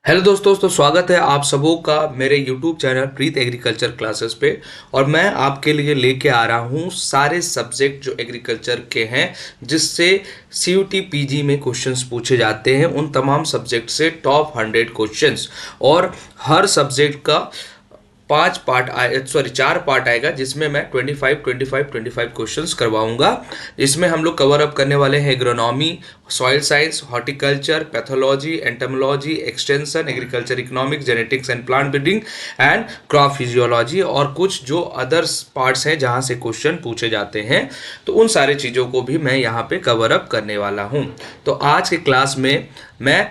Hello दोस्तों, तो स्वागत है आप सबों का मेरे यूट्यूब चैनल प्रीत एग्रीकल्चर क्लासेस पे। और मैं आपके लिए लेके आ रहा हूँ सारे सब्जेक्ट जो एग्रीकल्चर के हैं, जिससे सीयूटी पीजी में क्वेश्चंस पूछे जाते हैं, उन तमाम सब्जेक्ट से टॉप 100 क्वेश्चंस। और हर सब्जेक्ट का 4 पार्ट आएगा, जिसमें मैं 25 क्वेश्चंस करवाऊंगा। इसमें हम लोग कवर अप करने वाले हैं agronomy, soil science, horticulture, pathology, entomology, extension, agriculture economics, genetics and plant breeding and crop physiology, और कुछ जो अदर्स पार्ट्स हैं जहां से क्वेश्चन पूछे जाते हैं। तो उन सारे चीज़ों को भी मैं यहाँ पे कवर अप करने वाला हूँ। तो आज के क्लास में मैं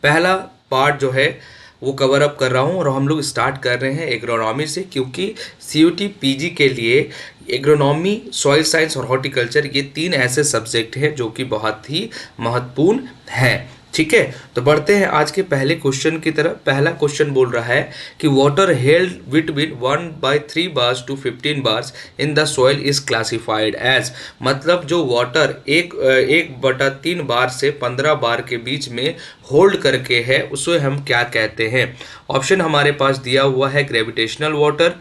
पहला पार्ट जो है वो कवर अप कर रहा हूँ, और हम लोग स्टार्ट कर रहे हैं एग्रोनॉमी से, क्योंकि सीयूटी पीजी के लिए एग्रोनॉमी, सॉइल साइंस और हॉर्टिकल्चर ये तीन ऐसे सब्जेक्ट हैं जो कि बहुत ही महत्वपूर्ण हैं। ठीक है, तो बढ़ते हैं आज के पहले क्वेश्चन की तरफ। पहला क्वेश्चन बोल रहा है कि water held between 1/3 bars to 15 bars in the soil is classified as. मतलब जो वाटर 1/3 बार से 15 बार के बीच में होल्ड करके है, उसे हम क्या कहते हैं? ऑप्शन हमारे पास दिया हुआ है gravitational water,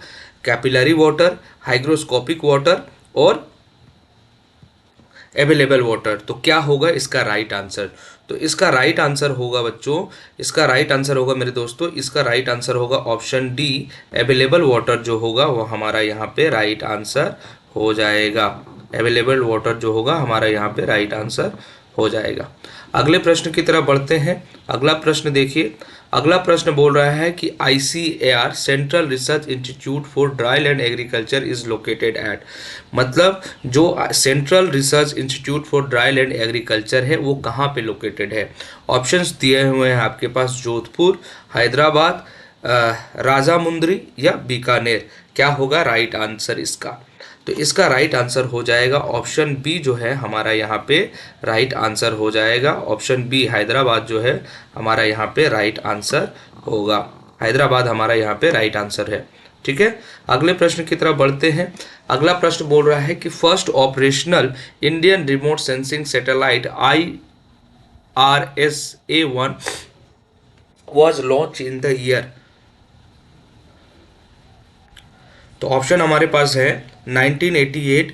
capillary water, hygroscopic water और अवेलेबल वाटर। तो क्या होगा इसका राइट आंसर? तो इसका राइट आंसर होगा बच्चों, इसका राइट आंसर होगा मेरे दोस्तों, इसका राइट आंसर होगा ऑप्शन डी, अवेलेबल वाटर जो होगा वो हमारा यहाँ पे राइट आंसर हो जाएगा। अवेलेबल वाटर जो होगा हमारा यहाँ पे राइट आंसर हो जाएगा। अगले प्रश्न की तरफ बढ़ते हैं। अगला प्रश्न देखिए। अगला प्रश्न बोल रहा है कि ICAR central research institute for dry land agriculture is located at. मतलब जो central research institute for dry land agriculture है वो कहाँ पे लोकेटेड है? ऑप्शंस दिए हुए हैं आपके पास, जोधपुर, हैदराबाद, राजामुंद्री या बीकानेर। क्या होगा राइट आंसर इसका? तो इसका राइट आंसर हो जाएगा ऑप्शन बी जो है हमारा यहाँ पे राइट आंसर हो जाएगा। ऑप्शन बी हैदराबाद जो है हमारा यहाँ पे राइट आंसर होगा। हैदराबाद हमारा यहाँ पे राइट आंसर है। ठीक है, अगले प्रश्न की तरफ बढ़ते हैं। अगला प्रश्न बोल रहा है कि first operational Indian remote sensing satellite IRSA-1 was launched in the year। तो ऑप्शन हमारे पास है 1988,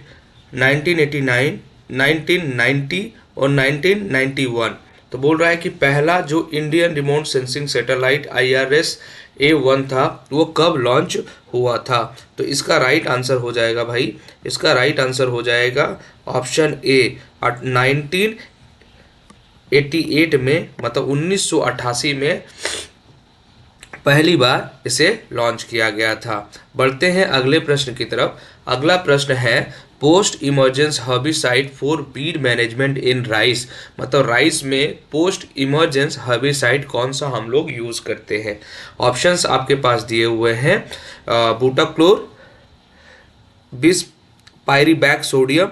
1989, 1990 और 1991। तो बोल रहा है कि पहला जो Indian remote sensing satellite IRSA-1 था वो कब लॉन्च हुआ था? तो इसका राइट आंसर हो जाएगा भाई, इसका राइट आंसर हो जाएगा ऑप्शन ए, 1988 में, मतलब 1988 में पहली बार इसे लॉन्च किया गया था। बढ़ते हैं अगले प्रश्न की तरफ। अगला प्रश्न है post emergence herbicide for weed management in rice. मतलब राइस में पोस्ट इमरजेंस हर्बिसाइड कौन सा हम लोग यूज करते हैं? ऑप्शंस आपके पास दिए हुए हैं, बूटाक्लोर, बिस पायरीबैक सोडियम,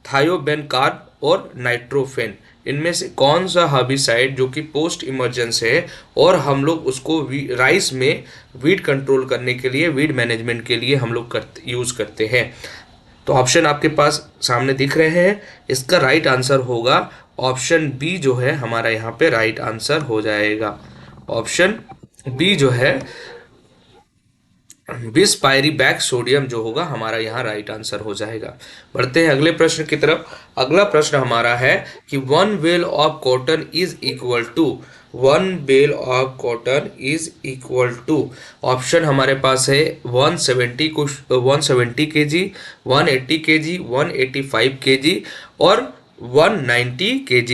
थायोबेनकार्ब और नाइट्रोफेन। इनमें से कौन सा हर्बिसाइड जो कि पोस्ट इमरजेंस है और हम लोग उसको राइस में वीड कंट्रोल करने के लिए, वीड मैनेजमेंट के लिए हम लोग यूज़ करते हैं? तो ऑप्शन आपके पास सामने दिख रहे हैं। इसका राइट आंसर होगा ऑप्शन बी जो है हमारा यहाँ पे राइट आंसर हो जाएगा। ऑप्शन बी जो है बिस पायरीबैक सोडियम जो होगा हमारा यहाँ राइट आंसर हो जाएगा। बढ़ते हैं अगले प्रश्न की तरफ। अगला प्रश्न हमारा है कि 1 bale of cotton is equal to, 1 bale of cotton is equal to. Option हमारे पास है 170 kg, 180 kg, 185 kg और 190 kg।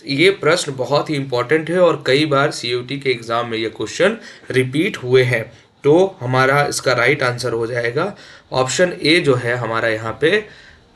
ये प्रश्न बहुत ही इंपॉर्टेंट है और कई बार सीयूटी के एग्जाम में ये क्वेश्चन रिपीट हुए हैं। तो हमारा इसका राइट आंसर हो जाएगा ऑप्शन ए जो है हमारा यहाँ पे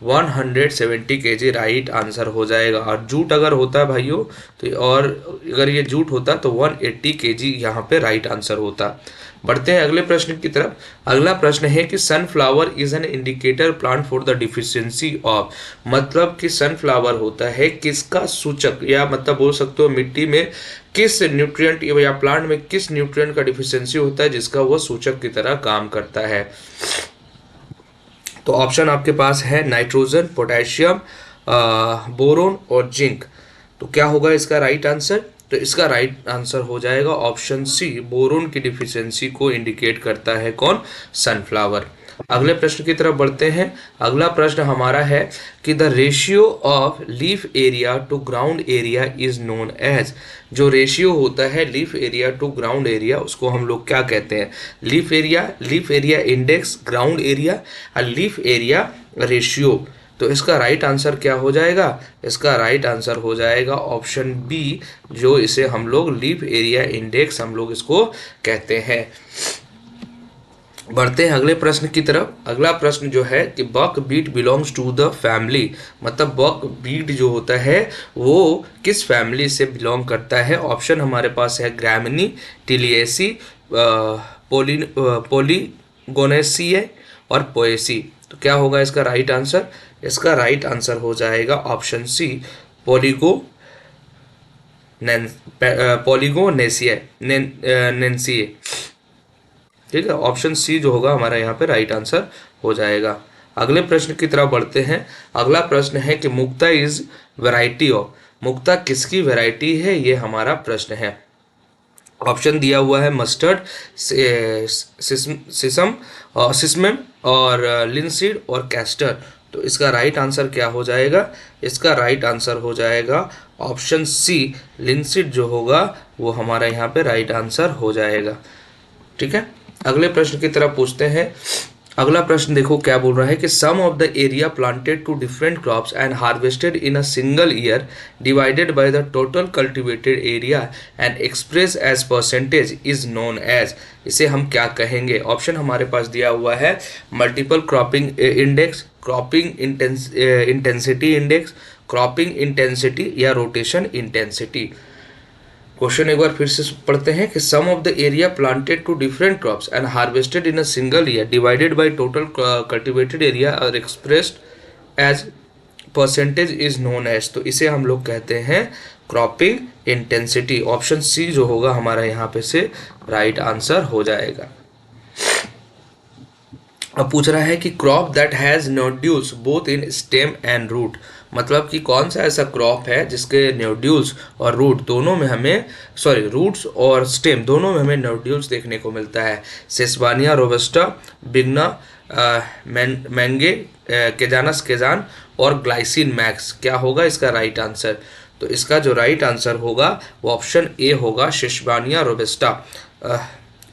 170 kg राइट आंसर हो जाएगा। और जूट अगर होता है भाइयों तो, और अगर ये जूट होता तो 180 kg यहाँ पे राइट आंसर होता। बढ़ते हैं अगले प्रश्न की तरफ। अगला प्रश्न है कि sunflower is an indicator plant for the deficiency of. मतलब कि सनफ्लावर होता है किसका सूचक, या मतलब बोल सकते हो मिट्टी में किस न्यूट्रिएंट या प्लांट में किस न्यूट्रिएंट का डिफिशियंसी होता है जिसका वो सूचक की तरह काम करता है? तो ऑप्शन आपके पास है नाइट्रोजन, पोटेशियम, बोरोन और जिंक। तो क्या होगा इसका राइट आंसर? तो इसका राइट आंसर हो जाएगा ऑप्शन सी, बोरोन की डिफिशियंसी को इंडिकेट करता है कौन, सनफ्लावर। अगले प्रश्न की तरफ बढ़ते हैं। अगला प्रश्न हमारा है कि the ratio of leaf area to ground area is known as, जो रेशियो होता है leaf area to ground area उसको हम लोग क्या कहते हैं, leaf area index, ground area और लीफ एरिया रेशियो। तो इसका राइट आंसर क्या हो जाएगा, इसका राइट आंसर हो जाएगा ऑप्शन बी, जो इसे हम लोग लीफ एरिया इंडेक्स हम लोग इसको कहते हैं। बढ़ते हैं अगले प्रश्न की तरफ। अगला प्रश्न जो है कि buckwheat belongs to the family, मतलब बक बीट जो होता है वो किस फैमिली से बिलोंग करता है। ऑप्शन हमारे पास है ग्रैमिनी, टिलिएसी, पोलीगोनेसिए और पोएसी। तो क्या होगा इसका राइट आंसर, इसका राइट आंसर हो जाएगा ऑप्शन सी, पोलीगोनेसिए। ठीक है, ऑप्शन सी जो होगा हमारा यहाँ पे राइट आंसर हो जाएगा। अगले प्रश्न की तरफ बढ़ते हैं। अगला प्रश्न है कि मुक्ता इज वैरायटी ऑफ, मुक्ता किसकी वैरायटी है, ये हमारा प्रश्न है। ऑप्शन दिया हुआ है मस्टर्ड, सिसमम और लिनसीड और कैस्टर। तो इसका राइट आंसर क्या हो जाएगा, इसका राइट आंसर हो जाएगा ऑप्शन सी, लिनसीड जो होगा वो हमारा यहाँ पे राइट आंसर हो जाएगा। ठीक है, अगले प्रश्न की तरफ पूछते हैं। अगला प्रश्न देखो क्या बोल रहा है कि sum of the area planted to different crops and harvested in a single year divided by the total cultivated area and express as percentage is known as, इसे हम क्या कहेंगे। ऑप्शन हमारे पास दिया हुआ है multiple cropping index, cropping intensity index, cropping intensity या rotation intensity. Question एक बार फिर से पढ़ते हैं कि sum of the area planted to different crops and harvested in a single year divided by total cultivated area और expressed as percentage is known as, तो इसे हम लोग कहते हैं क्रॉपिंग इंटेंसिटी। ऑप्शन सी जो होगा हमारा यहाँ पे से राइट आंसर हो जाएगा। अब पूछ रहा है कि crop that has nodules both in stem and root, मतलब कि कौन सा ऐसा क्रॉप है जिसके नोड्यूल्स और रूट दोनों में हमें, रूट्स और स्टेम दोनों में हमें नोड्यूल्स देखने को मिलता है। सेस्बानिया रोबस्टा, बिगना, मैंगे, केजानस केजान और ग्लाइसिन मैक्स। क्या होगा इसका राइट आंसर, तो इसका जो राइट आंसर होगा वो ऑप्शन ए होगा, सेस्बानिया रोबस्टा।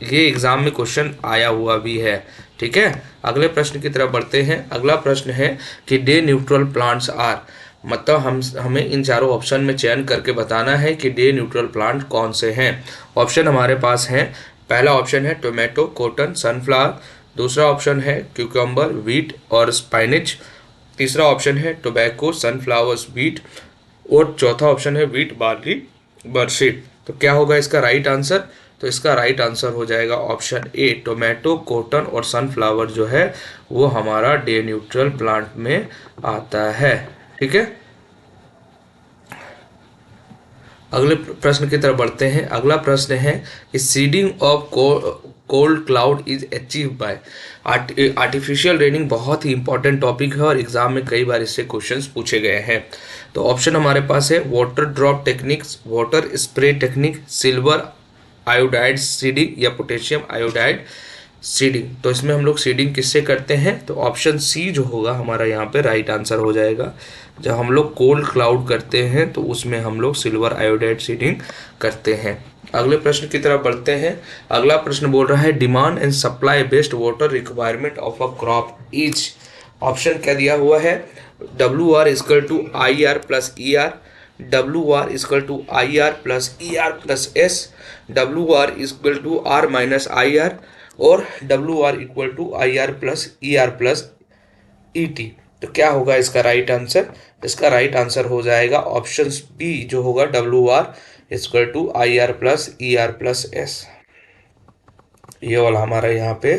ये एग्जाम में क्वेश्चन आया हुआ भी है। ठीक है, अगले प्रश्न की तरफ बढ़ते हैं। अगला प्रश्न है कि डे न्यूट्रल प्लांट्स आर, मतलब हमें इन चारों ऑप्शन में चयन करके बताना है कि डे न्यूट्रल प्लांट कौन से हैं। ऑप्शन हमारे पास हैं, पहला ऑप्शन है टोमेटो, कॉटन, सनफ्लावर, दूसरा ऑप्शन है क्यूकम्बर, व्हीट और स्पाइनिच, तीसरा ऑप्शन है टोबैको, सनफ्लावर्स, व्हीट और चौथा ऑप्शन है व्हीट, बार्ली, बरसीड। तो क्या होगा इसका राइट आंसर, तो इसका राइट आंसर हो जाएगा ऑप्शन ए, टोमेटो, कॉटन और सनफ्लावर जो है वो हमारा डे न्यूट्रल प्लांट में आता है। ठीक है, अगले प्रश्न की तरफ बढ़ते हैं। अगला प्रश्न है कि seeding of cold cloud is achieve by, artificial raining बहुत ही इंपॉर्टेंट टॉपिक है और एग्जाम में कई बार इससे क्वेश्चंस पूछे गए हैं। तो ऑप्शन हमारे पास है water drop techniques, water spray technique, silver iodide seeding या पोटेशियम आयोडाइड सीडिंग। तो इसमें हम लोग सीडिंग किससे करते हैं, तो ऑप्शन सी जो होगा हमारा यहाँ पे राइट आंसर हो जाएगा। जब हम लोग कोल्ड क्लाउड करते हैं तो उसमें हम लोग सिल्वर आयोडाइड सीडिंग करते हैं। अगले प्रश्न की तरफ बढ़ते हैं। अगला प्रश्न बोल रहा है demand and supply based water requirement of a crop is, option क्या दिया हुआ है, WR equal to IR plus ER, WR equal to IR plus ER plus S, WR equal to R minus IR और WR equal to IR plus ER plus ET। तो क्या होगा इसका right answer, इसका राइट आंसर हो जाएगा option B जो होगा WR equal to IR plus ER plus S। ये वाला हमारा यहाँ पे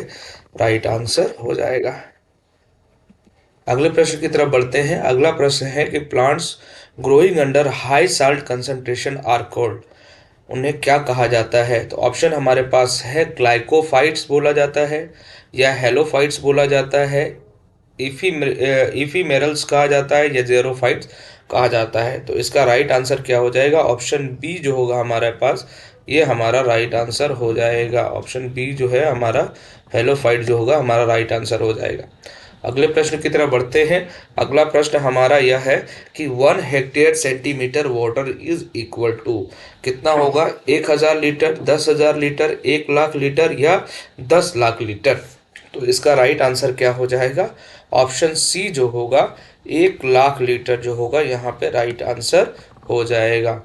राइट आंसर हो जाएगा। अगले प्रश्न की तरफ बढ़ते हैं। अगला प्रश्न है कि plants growing under high salt concentration are called, उन्हें क्या कहा जाता है। तो ऑप्शन हमारे पास है ग्लाइकोफाइट्स बोला जाता है या हेलोफाइट्स बोला जाता है, इफीमेरल्स कहा जाता है या जेरोफाइट्स। कहा जाता है। तो इसका राइट आंसर क्या हो जाएगा, ऑप्शन बी जो होगा हमारे पास, ये हमारा राइट आंसर हो जाएगा। ऑप्शन बी जो है हमारा हेलोफाइट जो होगा हमारा राइट आंसर हो जाएगा। अगले प्रश्न की तरफ बढ़ते हैं। अगला प्रश्न हमारा यह है कि 1 hectare centimetre water is equal to, कितना होगा, 1000 लीटर, 10,000 लीटर, 1 लाख लीटर या 10 लाख लीटर। तो इसका राइट आंसर क्या हो जाएगा, ऑप्शन सी जो होगा 1 लाख लीटर जो होगा यहाँ पे राइट आंसर हो जाएगा।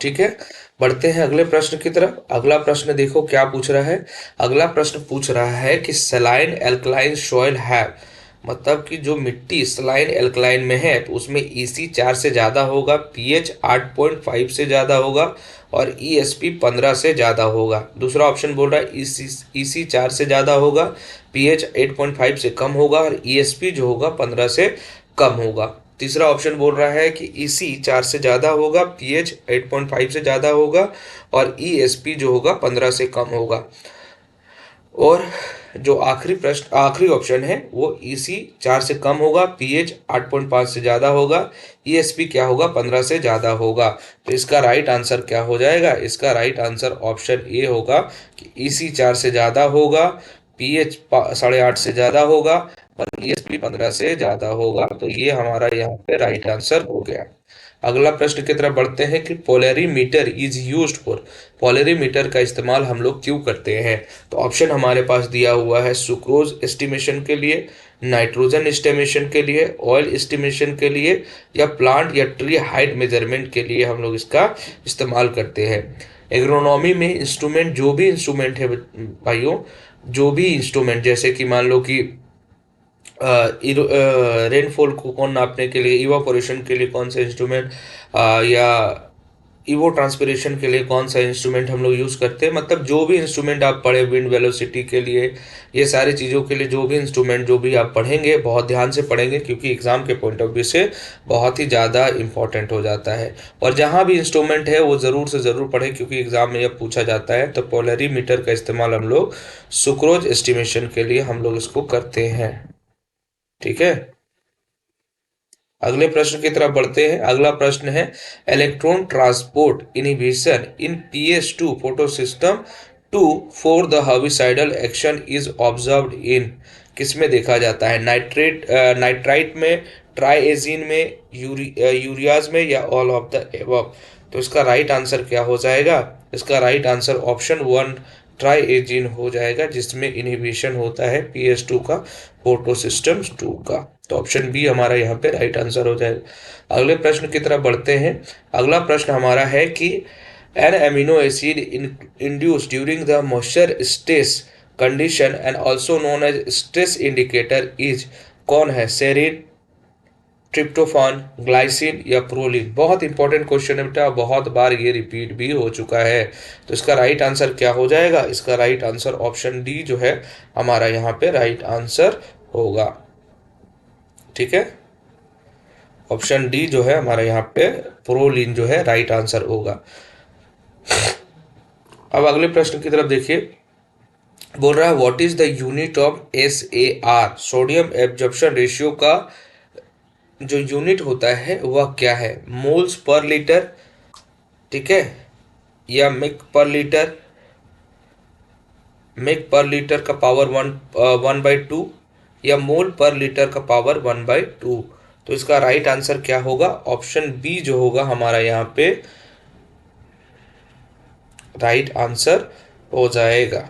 ठीक है, बढ़ते हैं अगले प्रश्न की तरफ। अगला प्रश्न देखो क्या पूछ रहा है। अगला प्रश्न पूछ रहा है कि सलाइन एल्कलाइन सॉइल है, मतलब कि जो मिट्टी सलाइन एल्कलाइन में है तो उसमें ईसी 4 से ज़्यादा होगा, पीएच 8.5 से ज़्यादा होगा और ईएसपी 15 से ज़्यादा होगा। दूसरा ऑप्शन बोल रहा है ईसी 4 से ज़्यादा होगा, पीएच 8.5 से कम होगा और ईएसपी जो होगा 15 से कम होगा। तीसरा ऑप्शन बोल रहा है कि ईसी 4 से ज़्यादा होगा, पीएच 8.5 से ज़्यादा होगा और ईएसपी जो होगा 15 से कम होगा। और जो आखिरी ऑप्शन है वो ईसी 4 से कम होगा, पीएच 8.5 से ज़्यादा होगा, ईएसपी क्या होगा, 15 से ज़्यादा होगा। तो इसका राइट आंसर क्या हो जाएगा, इसका राइट आंसर ऑप्शन ए होगा कि ईसी 4 से ज़्यादा होगा, पीएच 8.5 से ज़्यादा होगा और ईएसपी 15 से ज़्यादा होगा। तो ये हमारा यहाँ पे राइट आंसर हो गया। अगला प्रश्न की तरफ बढ़ते हैं कि polarimeter is used for, polarimeter का इस्तेमाल हम लोग क्यों करते हैं। तो ऑप्शन हमारे पास दिया हुआ है सुक्रोज एस्टिमेशन के लिए, नाइट्रोजन एस्टिमेशन के लिए, ऑयल एस्टिमेशन के लिए या प्लांट या ट्री हाइट मेजरमेंट के लिए हम लोग इसका इस्तेमाल करते हैं। एग्रोनॉमी में इंस्ट्रूमेंट, जो भी इंस्ट्रूमेंट है भाइयों, जो भी इंस्ट्रूमेंट जैसे कि मान लो कि रेनफॉल को कौन नापने के लिए, इवापोरेशन के लिए कौन सा इंस्ट्रूमेंट, या इवो ट्रांसपिरेशन के लिए कौन सा इंस्ट्रूमेंट हम लोग यूज़ करते हैं, मतलब जो भी इंस्ट्रूमेंट आप पढ़े, विंड वेलोसिटी के लिए, ये सारी चीज़ों के लिए जो भी इंस्ट्रूमेंट जो भी आप पढ़ेंगे बहुत ध्यान से पढ़ेंगे क्योंकि एग्जाम के पॉइंट ऑफ व्यू से बहुत ही ज़्यादा इंपॉर्टेंट हो जाता है। और जहाँ भी इंस्ट्रूमेंट है वो ज़रूर से ज़रूर पढ़ें क्योंकि एग्जाम में यह पूछा जाता है। तो पोलरीमीटर का इस्तेमाल हम लोग सुक्रोज एस्टिमेशन के लिए हम लोग इसको करते हैं। ठीक है, अगले प्रश्न की तरफ बढ़ते हैं। अगला प्रश्न है electron transport inhibition in PS2 photosystem two for the herbicidal action is observed in, किसमें देखा जाता है, नाइट्राइट में, ट्राइएजिन में, यूरियाज में या ऑल ऑफ द एबव। तो इसका राइट आंसर क्या हो जाएगा, इसका राइट आंसर ऑप्शन 1 ट्राइएजिन हो जाएगा जिसमें इनहिबिशन होता है PS2 का, फोटो सिस्टम 2 का। तो ऑप्शन बी हमारा यहाँ पे राइट आंसर हो जाएगा। अगले प्रश्न की तरफ बढ़ते हैं। अगला प्रश्न हमारा है कि an amino acid induce during the moisture stress condition and also known as stress indicator is, कौन है, सेरीन, ट्रिप्टोफान, ग्लाइसिन या प्रोलिन। बहुत इंपॉर्टेंट क्वेश्चन है बेटा, बहुत बार ये रिपीट भी हो चुका है। तो इसका राइट आंसर क्या हो जाएगा, इसका राइट आंसर ऑप्शन डी जो है हमारा यहाँ पे राइट आंसर होगा। ठीक है, ऑप्शन डी जो है हमारा यहाँ पे प्रोलिन जो है राइट आंसर होगा। अब अगले प्रश्न की तरफ देखिए, बोल रहा है what is the unit of SAR, sodium absorption ratio का जो यूनिट होता है वह क्या है, मोल्स पर लीटर, ठीक है, या मिक पर लीटर का पावर 1/2 या मोल पर लीटर का पावर 1/2। तो इसका राइट आंसर क्या होगा, ऑप्शन बी जो होगा हमारा यहाँ पे राइट आंसर हो जाएगा।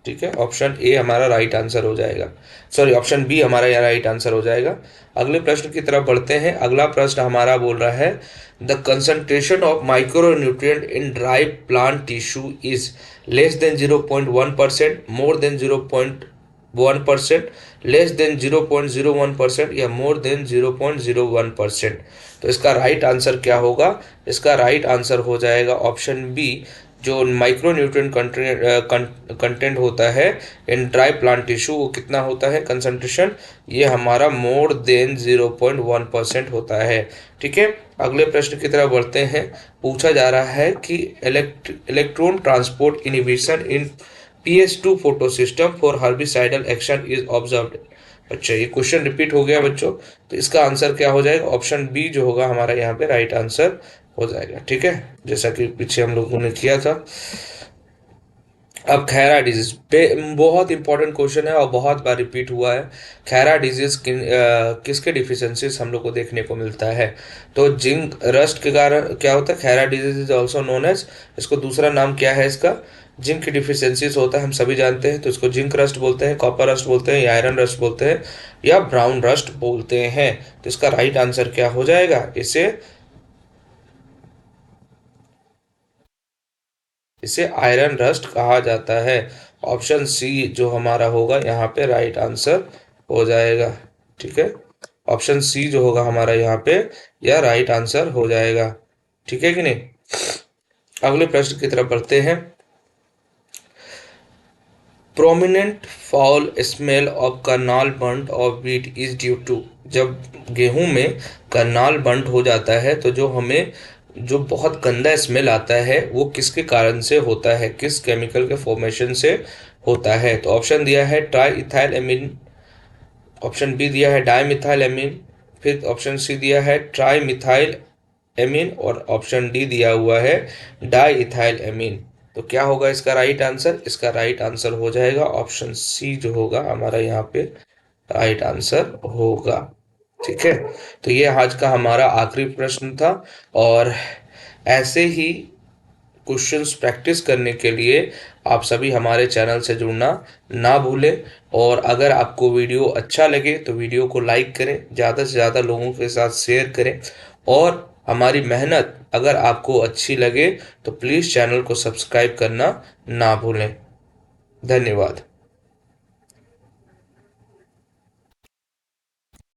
ठीक है, ऑप्शन ए हमारा राइट आंसर हो जाएगा, सॉरी ऑप्शन बी हमारा यहाँ राइट आंसर हो जाएगा। अगले प्रश्न की तरफ बढ़ते हैं। अगला प्रश्न हमारा बोल रहा है the concentration of micro nutrient in dry plant tissue is less than 0.1%, more than 0.1%, less than 0.01% या मोर देन 0.01%। तो इसका राइट आंसर क्या होगा, इसका राइट आंसर हो जाएगा ऑप्शन बी, जो माइक्रो न्यूट्रिएंट कंटेंट होता है इन ड्राई प्लांट टिश्यू वो कितना होता है कंसंट्रेशन, ये हमारा मोर देन 0.1% होता है। ठीक है, अगले प्रश्न की तरफ बढ़ते हैं। पूछा जा रहा है कि electron transport inhibition in PS2 photosystem for herbicidal action is observed, अच्छा, ये क्वेश्चन रिपीट हो गया बच्चों, तो इसका आंसर क्या हो जाएगा, ऑप्शन बी जो होगा हमारा यहाँ पे राइट आंसर हो जाएगा। ठीक है, जैसा कि पीछे हम लोगों ने किया था। अब खैरा डिजीज बहुत इंपॉर्टेंट क्वेश्चन है और बहुत बार रिपीट हुआ है। खैरा डिजीज किसके डिफिशियंसीज हम लोग को देखने को मिलता है। तो जिंक रस्ट के कारण क्या होता है, khaira disease is also known as, इसको दूसरा नाम क्या है इसका, जिंक की डिफिशियंसीज होता है, हम सभी जानते हैं। तो इसको जिंक रस्ट बोलते हैं, कॉपर रस्ट बोलते हैं, या आयरन रस्ट बोलते हैं, या ब्राउन रस्ट बोलते हैं। तो इसका राइट आंसर क्या हो जाएगा, इसे आयरन रस्ट कहा जाता है। ऑप्शन सी जो हमारा होगा यहाँ पे राइट आंसर हो जाएगा। ठीक है, ऑप्शन सी जो होगा हमारा यहाँ पे यह राइट आंसर हो जाएगा। ठीक है कि नहीं। अगले प्रश्न की तरफ बढ़ते हैं। Prominent foul smell of Karnal bunt of wheat is due to, जब गेहूं में करनाल बंट हो जाता है तो जो हमें जो बहुत गंदा स्मेल आता है वो किसके कारण से होता है, किस केमिकल के फॉर्मेशन से होता है। तो ऑप्शन दिया है triethylamine, option B दिया है डाई मिथाइल एमीन, फिर ऑप्शन सी दिया है ट्राई मिथाइल एमीन, और ऑप्शन डी दिया हुआ है डाई इथाइल एमीन। तो क्या होगा इसका राइट आंसर, इसका राइट आंसर हो जाएगा ऑप्शन सी जो होगा हमारा यहाँ पे राइट आंसर होगा। ठीक है, तो ये आज का हमारा आखिरी प्रश्न था। और ऐसे ही क्वेश्चंस प्रैक्टिस करने के लिए आप सभी हमारे चैनल से जुड़ना ना भूलें। और अगर आपको वीडियो अच्छा लगे तो वीडियो को लाइक करें, ज़्यादा से ज़्यादा लोगों के साथ शेयर करें। और हमारी मेहनत अगर आपको अच्छी लगे तो प्लीज़ चैनल को सब्सक्राइब करना ना भूलें। धन्यवाद।